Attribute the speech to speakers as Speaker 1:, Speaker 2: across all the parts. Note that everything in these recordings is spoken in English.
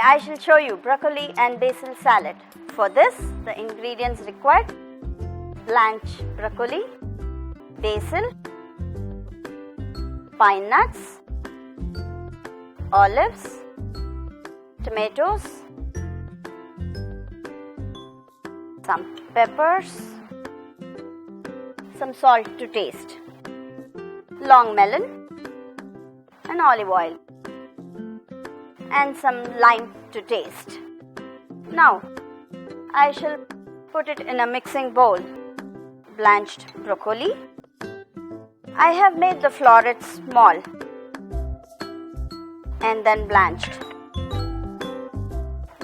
Speaker 1: I shall show you broccoli and basil salad. For this, the ingredients required: blanched broccoli, basil, pine nuts, olives, tomatoes, some peppers, some salt to taste, long melon, and olive oil, and some lime to taste. Now, I shall put it in a mixing bowl. Blanched broccoli. I have made the florets small and then blanched.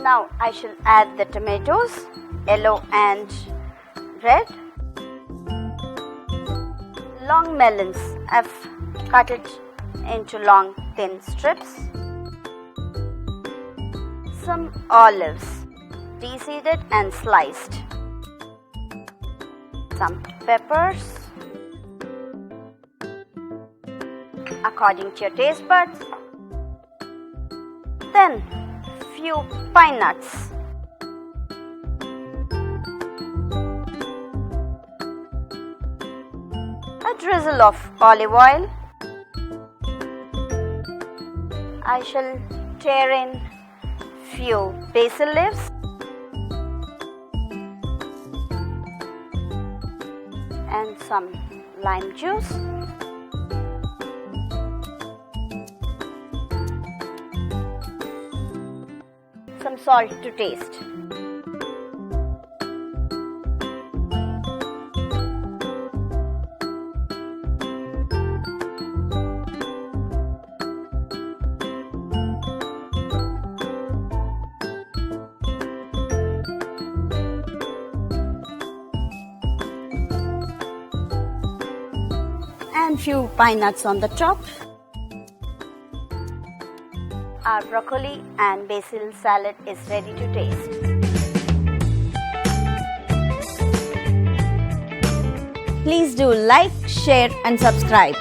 Speaker 1: Now I shall add the tomatoes, yellow and red. Long melons, I've cut it into long thin strips. Some olives, deseeded and sliced. Some peppers according to your taste buds. Then few pine nuts. A drizzle of olive oil. I shall tear in few basil leaves and some lime juice. Some salt to taste. And few pine nuts on the top. Our broccoli and basil salad is ready to taste. Please do like, share and subscribe.